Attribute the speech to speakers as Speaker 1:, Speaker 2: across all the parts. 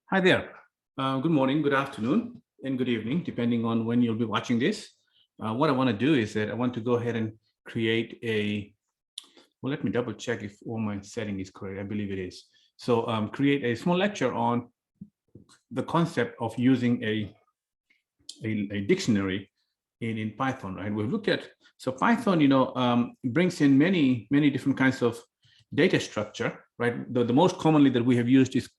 Speaker 1: Hi there. Good morning, good afternoon, and good evening, depending on when you'll be watching this. What I want to do is that I want to go ahead and create well, let me double check if all my setting is correct. I believe it is. So create a small lecture on the concept of using a dictionary in Python, right? We've looked at, so Python, brings in many different kinds of data structure, right? The most commonly that we have used is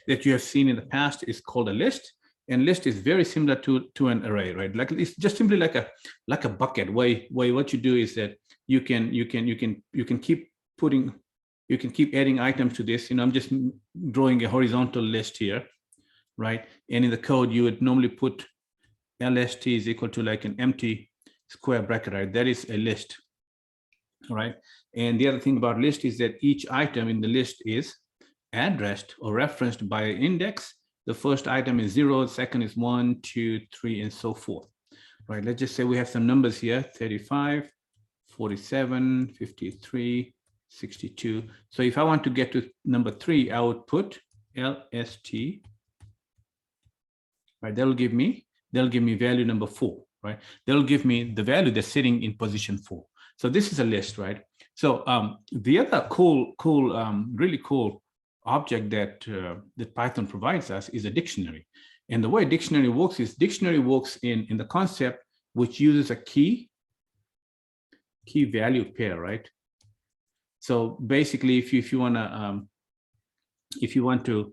Speaker 1: that you have seen in the past is called a list, and list is very similar to an array, right? Like it's just simply like a bucket. Where what you do is that you can keep adding items to this. I'm just drawing a horizontal list here, right? And in the code, you would normally put lst is equal to like an empty square bracket, right? That is a list, right? And the other thing about list is that each item in the list is addressed or referenced by an index. The first item is 0, the second is 1, 2, 3, and so forth, right? Let's just say we have some numbers here: 35, 47, 53, 62. So if I want to get to number 3, I would put lst, right? They'll give me value number 4, right? They'll give me the value that's sitting in position 4. So this is a list, right? So the other really cool object that Python provides us is a dictionary. And the way dictionary works is dictionary works in the concept which uses a key value pair, right? So basically, if you want to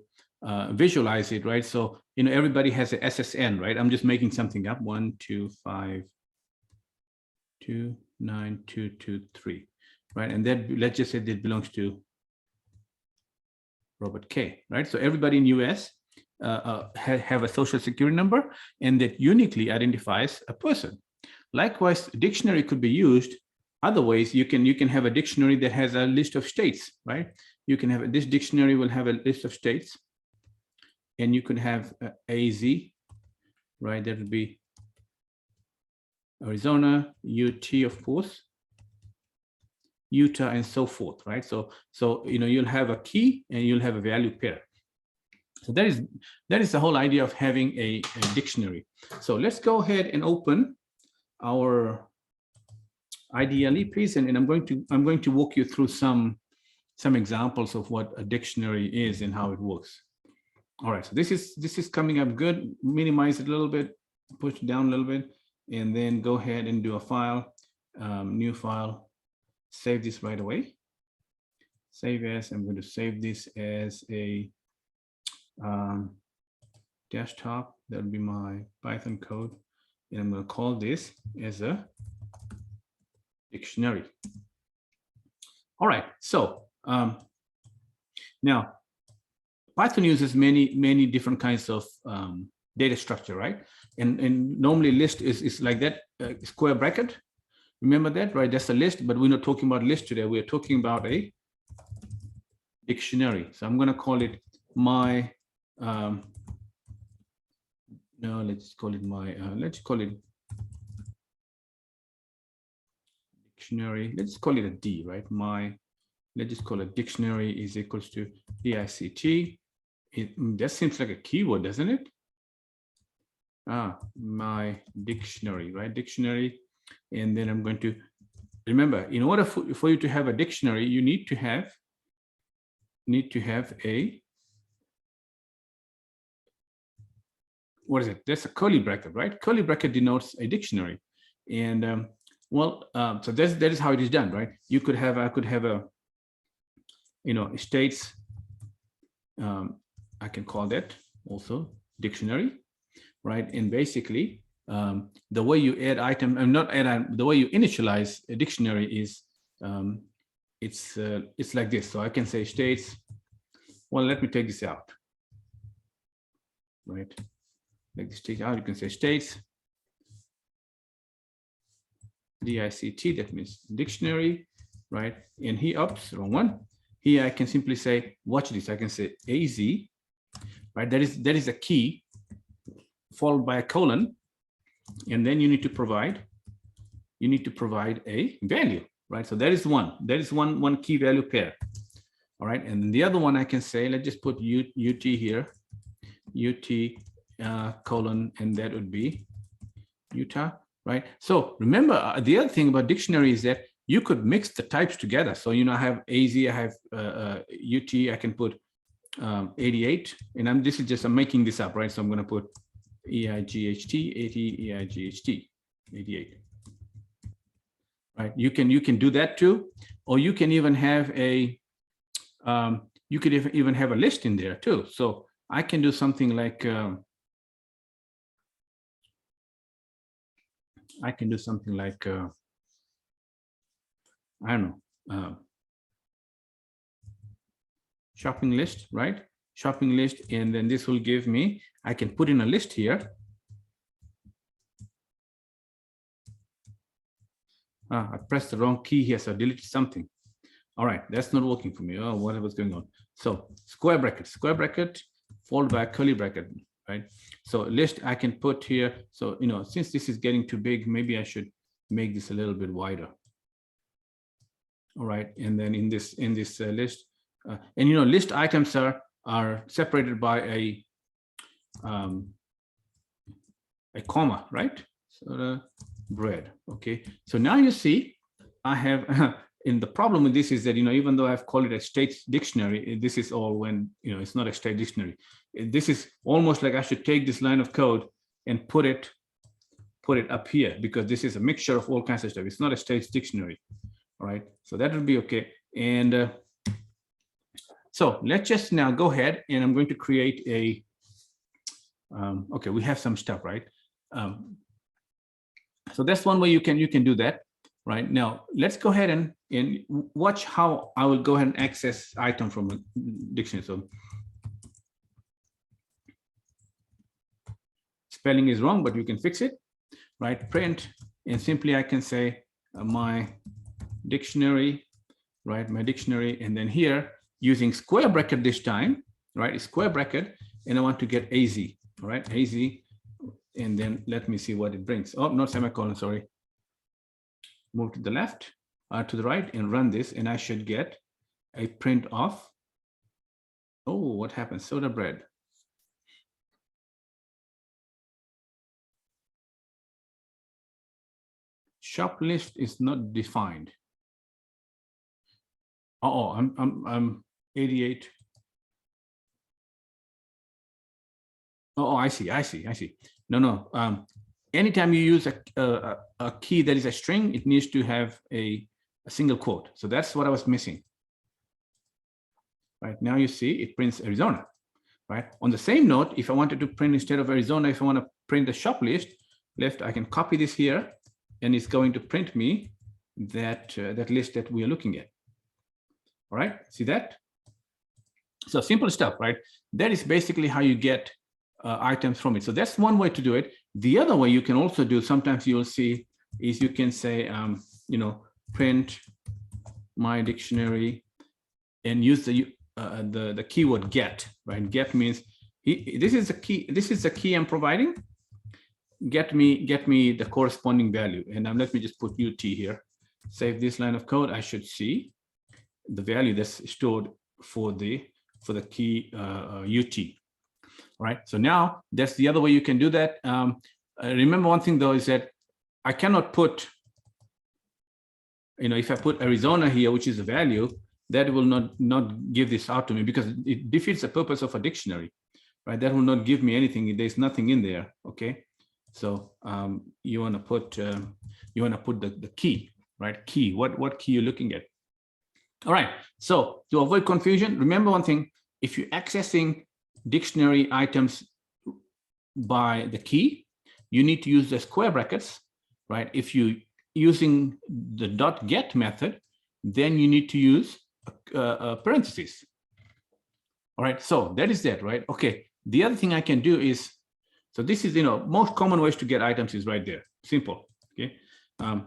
Speaker 1: visualize it, right? So everybody has a SSN, right? I'm just making something up: 1, 2, 5, 2, 9, 2, 2, 3, right? And that, let's just say that belongs to Robert K, right? So everybody in US have a social security number, and that uniquely identifies a person. Likewise, dictionary could be used other ways. You can have a dictionary that has a list of states, right? You can have this dictionary will have a list of states, and you could have AZ, right? That would be Arizona, UT, of course, Utah, and so forth, right? So you'll have a key and you'll have a value pair. So that is the whole idea of having a dictionary. So let's go ahead and open our IDLE, please, and I'm going to walk you through some examples of what a dictionary is and how it works. All right, so this is coming up good. Minimize it a little bit, push it down a little bit, and then go ahead and do a file, new file, save this right away. Save as, I'm going to save this as a desktop. That'll be my Python code, and I'm going to call this as a dictionary. All right, so now Python uses many different kinds of data structure, right? And normally list is like that square bracket. Remember that, right? That's a list, but we're not talking about list today. We're talking about a dictionary. So I'm going to call it my no, let's call it my let's call it dictionary. Let's call it a D, right? Let's just call it dictionary is equals to DICT. That seems like a keyword, doesn't it? My dictionary, right? Dictionary. And then I'm going to remember, in order for you to have a dictionary, you need to have a, what is it? That's a curly bracket, right? Curly bracket denotes a dictionary. And so that is how it is done, right? I could have a states. I can call that also dictionary, right? And basically, the way you add item, the way you initialize a dictionary is it's like this. So I can say states. Well, let me take this out, right? Like this take out. You can say states DICT. That means dictionary, right? And here, oops, wrong one. Here I can simply say, watch this. I can say AZ, right? That is a key followed by a colon, and then you need to provide a value, right? So that is one key value pair. All right, and the other one I can say, let's just put UT here, UT colon, and that would be Utah, right? So remember, the other thing about dictionary is that you could mix the types together. So, I have AZ, I have UT, I can put 88, and I'm making this up, right? So I'm going to put EIGHT, 80, EIGHT, 88. Right? You can do that too, or you can even have a you could even have a list in there too. So I can do something like I don't know, shopping list, right? Shopping list, and then this will give me, I can put in a list here. I pressed the wrong key here, so I deleted something. All right, that's not working for me. Oh, whatever's going on. So square bracket, followed by a curly bracket, right? So list I can put here. So, since this is getting too big, maybe I should make this a little bit wider. All right, and then in this list, and list items are separated by a comma, right? So the bread. Okay, so now you see I have and the problem with this is that, even though I've called it a state dictionary, this is all when, it's not a state dictionary. This is almost like I should take this line of code and put it up here, because this is a mixture of all kinds of stuff. It's not a state dictionary. All right, so that would be okay. And so let's just now go ahead, and I'm going to create a, okay, we have some stuff, right? So that's one way you can do that. Right now, let's go ahead and watch how I will go ahead and access item from a dictionary. So spelling is wrong, but you can fix it, right? Print, and simply I can say my dictionary, right? My dictionary, and then here using square bracket this time, right? Square bracket, and I want to get AZ, all right? AZ, and then let me see what it brings. Oh, not semicolon, sorry. Move to the left, to the right, and run this, and I should get a print of, oh, what happened? Soda bread. Shop list is not defined. Oh, I'm 88. Oh, I see. No. Anytime you use a key that is a string, it needs to have a single quote. So that's what I was missing. Right now you see it prints Arizona. Right. On the same note, if I wanted to print instead of Arizona, if I want to print the shop list left, I can copy this here, and it's going to print me that list that we are looking at. All right. See that? So simple stuff, right? That is basically how you get items from it. So that's one way to do it. The other way you can also do, sometimes you'll see, is you can say, print my dictionary, and use the keyword get, right? Get means this is the key I'm providing. Get me the corresponding value, and now let me just put UT here. Save this line of code. I should see the value that's stored for the key UT. Right. So now that's the other way you can do that. Remember one thing though is that I cannot put, if I put Arizona here, which is a value, that will not give this out to me, because it defeats the purpose of a dictionary, right? That will not give me anything. There's nothing in there. Okay. So you want to put the key, right? Key. What key you're looking at? All right. So to avoid confusion, remember one thing: if you're accessing dictionary items by the key, you need to use the square brackets, right? If you're using the .get method, then you need to use parentheses. All right, so that is that, right? Okay, the other thing I can do is, so this is, most common ways to get items is right there, simple, okay?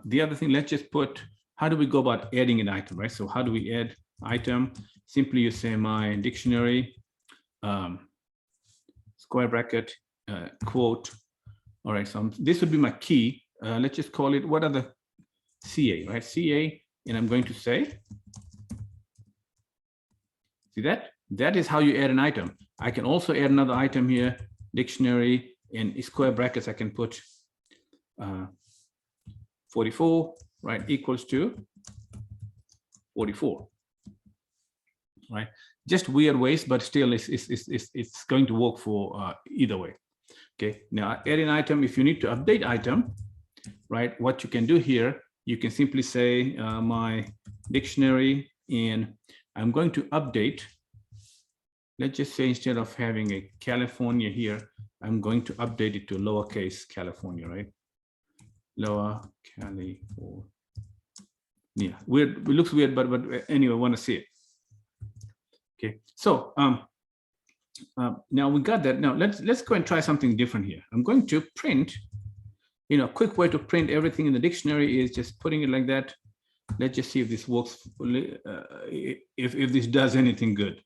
Speaker 1: The other thing, let's just put, how do we go about adding an item, right? So how do we add item? Simply you say my dictionary, square bracket, quote. All right, so this would be my key. Let's just call it, what are the CA, right? CA, and I'm going to say, see that? That is how you add an item. I can also add another item here, dictionary, in square brackets, I can put 44, right, equals to 44, right? Just weird ways, but still it's going to work for either way. Okay, now add an item. If you need to update item, right, what you can do here, you can simply say my dictionary, and I'm going to update. Let's just say instead of having a California here, I'm going to update it to lowercase California, right? Lower California. Weird. It looks weird, but anyway, I want to see it. Okay, so now we got that. Now let's go and try something different here. I'm going to print. You know, a quick way to print everything in the dictionary is just putting it like that. Let's just see if this works. If this does anything good.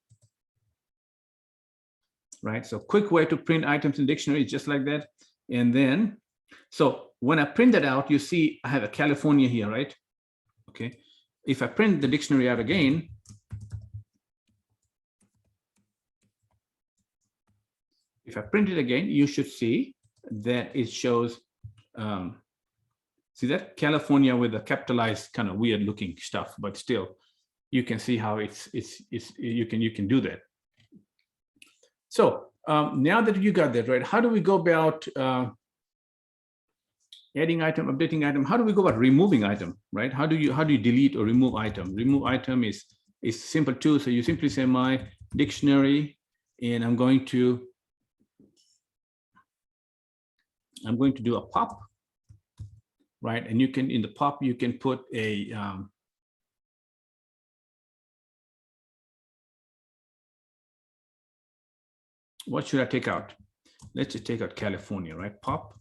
Speaker 1: Right, so quick way to print items in dictionary is just like that. And then, so when I print that out, you see I have a California here, right? Okay, if I print the dictionary out again, if I print it again, you should see that it shows, see that California with a capitalized kind of weird looking stuff, but still you can see how you can do that. So now that you got that, right, how do we go about adding item, updating item? How do we go about removing item, right? How do you delete or remove item? Remove item is simple too. So you simply say my dictionary, and I'm going to do a pop, right? And you can, in the pop, you can put a what should I take out? Let's just take out California, right? Pop.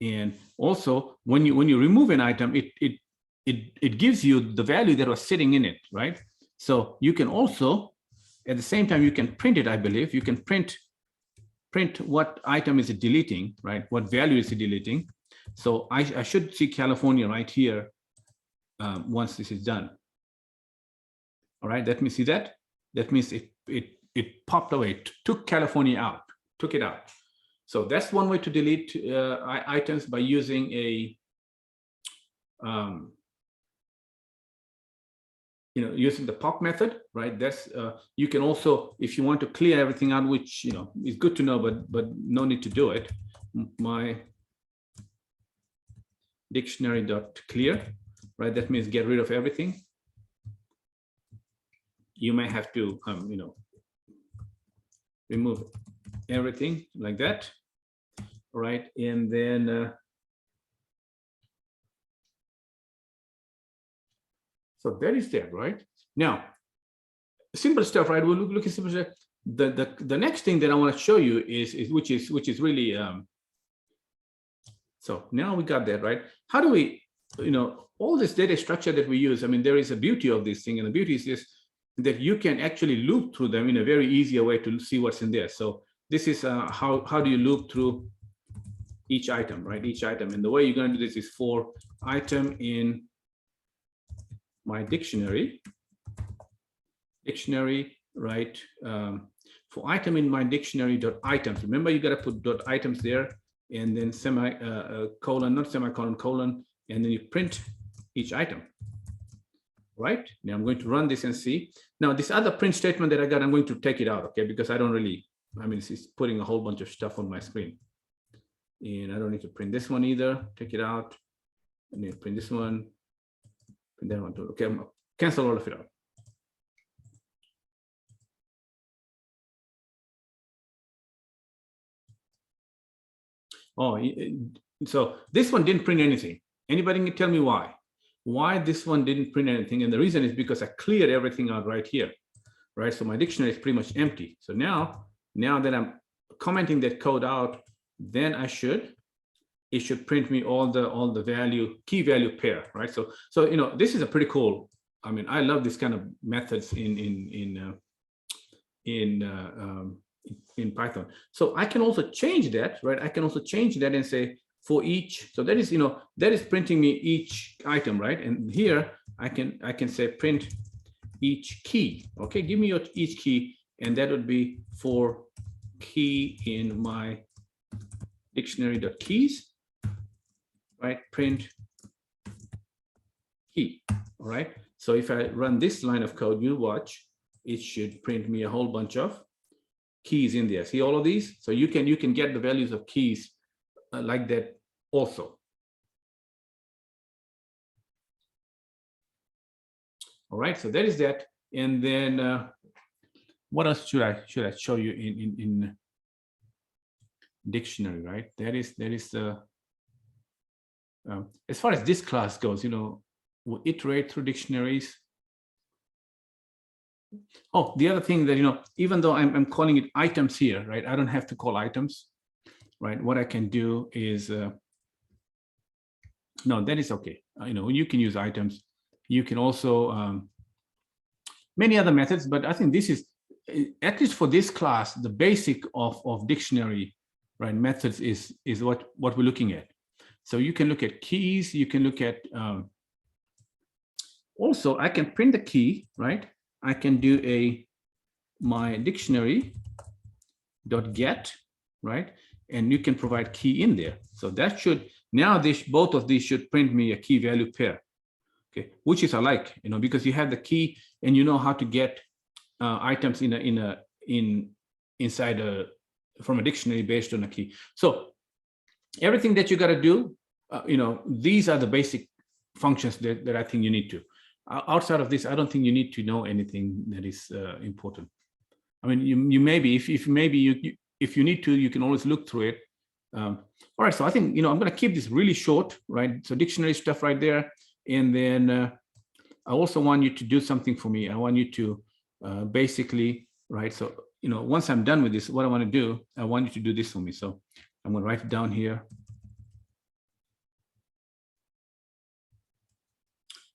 Speaker 1: And also when you remove an item, it gives you the value that was sitting in it, right? So you can also, at the same time, you can print it, I believe. You can print what item is it deleting, right? What value is it deleting? So I should see California right here once this is done. All right, let me see that. That means it popped away, took California out, took it out. So that's one way to delete items, by using a, using the pop method, right? That's you can also, if you want to clear everything out, which is good to know, but no need to do it. My dictionary.clear, right? That means get rid of everything. You may have to, remove everything like that, right? And then, so that is there, right? Now, simple stuff, right? We'll look at simple stuff. The next thing that I want to show you is which is really, so now we got that, right? How do we, all this data structure that we use, I mean, there is a beauty of this thing, and the beauty is this, that you can actually loop through them in a very easier way to see what's in there. So this is how do you loop through each item, right? Each item. And the way you're going to do this is for item in my dictionary, right? For item in my dictionary dot items. Remember, you got to put dot items there, and then colon, not semicolon, colon, and then you print each item. Right now, I'm going to run this and see. Now, this other print statement that I got, I'm going to take it out, okay? Because I don't really, I mean, it's putting a whole bunch of stuff on my screen, and I don't need to print this one either. Take it out. I need to print this one, print that one too. Okay, I'm gonna cancel all of it out. Oh, so this one didn't print anything. Anybody can tell me why? Why this one didn't print anything? And the reason is because I cleared everything out right here, right? So my dictionary is pretty much empty. So now that I'm commenting that code out, then it should print me all the value, key value pair, right? So this is a pretty cool. I mean, I love this kind of methods in Python. So I can also change that, right? I can also change that and say, for each, so that is, that is printing me each item, right? And here I can say print each key. Okay, give me your each key, and that would be for key in my dictionary.keys, right? Print key, all right? So if I run this line of code, you watch, it should print me a whole bunch of keys in there. See all of these? So you can get the values of keys like that also. All right, so that is that. And then what else should I show you in dictionary, right? That is the as far as this class goes, you know, we'll iterate through dictionaries. Oh, the other thing that, you know, even though I'm calling it items here, right? I don't have to call items, right? What I can do is, no, that is okay. You know, you can use items. You can also, many other methods, but I think this is, at least for this class, the basic of dictionary, right, methods is what we're looking at. So you can look at keys, you can look at, also I can print the key, right? I can do my dictionary dot get, right? And you can provide key in there. So that should, now both of these should print me a key value pair, okay? Which is I like, you know, because you have the key and you know how to get items inside from a dictionary based on a key. So everything that you got to do, you know, these are the basic functions that I think you need to. Outside of this, I don't think you need to know anything that is important. I mean, you maybe if you need to, you can always look through it. All right, so I think, you know, I'm going to keep this really short, right? So dictionary stuff right there, and then I also want you to do something for me. I want you to basically, right? So, you know, once I'm done with this, what I want to do, I want you to do this for me. So I'm going to write it down here.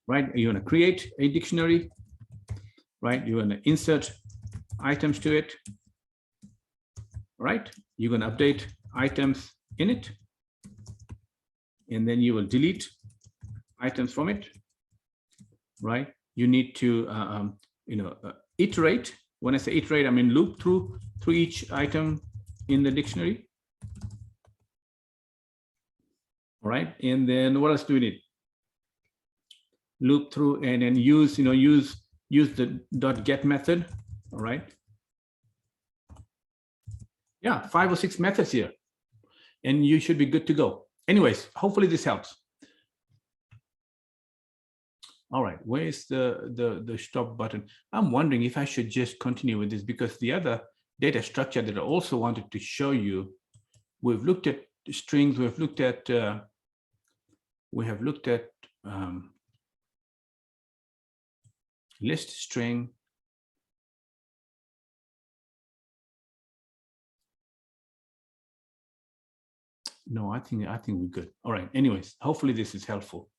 Speaker 1: Right, you want to create a dictionary, right? You want to insert items to it, right? You're going to update items in it, and then you will delete items from it, right? You need to, you know, iterate. When I say iterate, I mean loop through each item in the dictionary. All right, and then what else do we need? Loop through and then use, you know, use the .get method. All right. Yeah, 5 or 6 methods here, and you should be good to go. Anyways, hopefully this helps. All right, where's the stop button? I'm wondering if I should just continue with this, because the other data structure that I also wanted to show you, we've looked at strings, we've looked at list string. No, I think we're good. All right. Anyways, hopefully this is helpful.